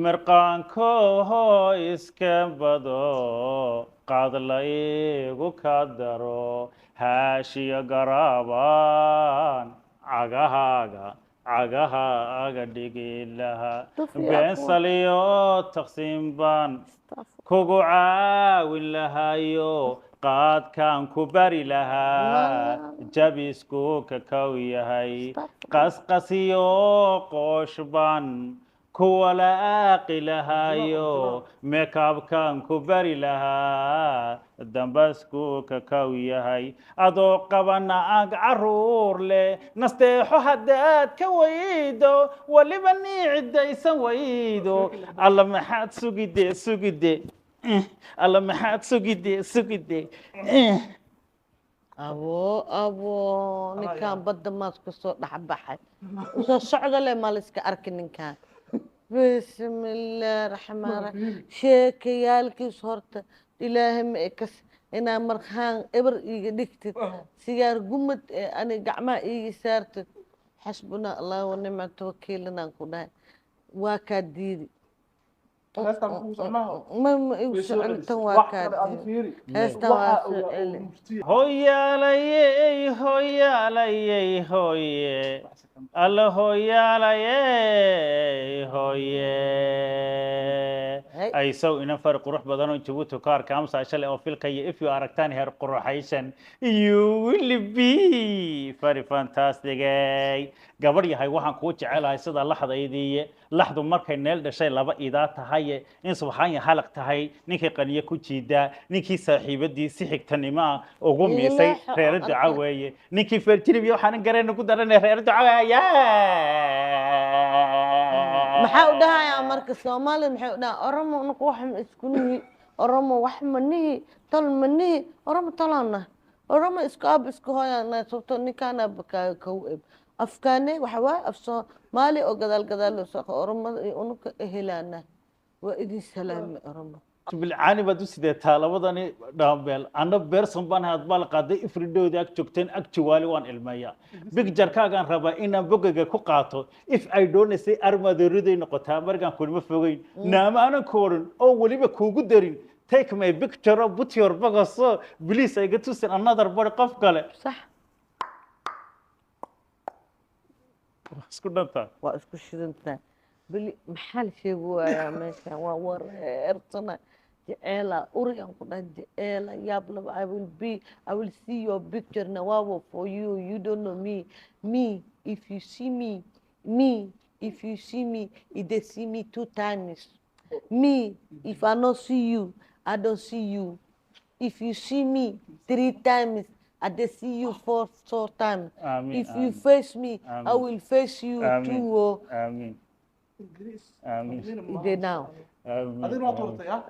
mirqaanko iska bado qaadla igu ka daro haashiya garaaban cagahaaga dhigi lahaa been saliyo taqsiim baan kugu caawin lahayo qaadkaan ku bari lahaa jabisku kakaw yahay qasqasiyo qoosh baan kuwa laaqi lahayo meekabkaan ku bari lahaa dambasku kakaw yahay adoo qabana ag caruur leh nasteexo haddaad ka waydo waliba niicidaysan waydo alla maxaad sugide alla maxaad sugide abo ninkaan badda maad ka soo dhexbaxay usoo socda leh maa la iska arki ninkaan bismillaahi raxmaan raxiim sheekayaalkiis horta ilaahay ma ekas inaa markaan eber iiga dhigtid sigaar gumad ee ani gacmaha iiga saartid xasbuna allah wanicmata wakiilinaan ku dhahay waa kaa diidi tan waa kaa diidi heestan waa soo celi hoyaalayey hoye alla hoyaalayey hoye ay sow ina far qurux badan oo Djibouti ka arka amsa shalay oo filkaya if you aragtaan heer quruxaysan you will be very fantastic gabar yahay waxaan ku jecelahay sida laxdaydii laxdu markay neel dhashay laba idaa tahay in subxaan halaq tahay ninkii qaniye ku jiida ninkii saaxiibadii si xigtanimo ugu miisay reer duca weeye ninkii fertilibi waxaan gareen ku daranay reer duca maxaa u dhahayaa marka Soomaaliya maxay u dhahaa Oromo nuku wax isku nihi Oromo wax manihi tal manihi Oromo talana Oromo isku ab isku hooyana sababto ninkaana baka kow afkaane waxa waa af Soomaali oo gadaal soo Oromo unuka helana waa idin salaam Oromo بالعاني بدو سيدة طالبة دامبل أنا بيرسون بنا هتبال قادة إفريدو ذاك جوكتين أكتوالي وان المايا بيك جركا كان ربا إنا بوجا كوكاتو if I don't say أرما درودي نقطة مرجع كل مفوقين نعم أنا كورن أو ولي بكوجو درين take my picture put your bag so please I get to see another body قف قال صح اسكت واسكت شدنتا بلي محل شيء يا ماشي وور ارتنا جئلا أوريان كنا جئلا يابلا I will see your picture now for you don't know me if you see if you see me they see me 2 times me if I not see you I don't see you if you see me 3 times I dey see you 4 times if you face me I will face you too آمين They now. هذه نقطة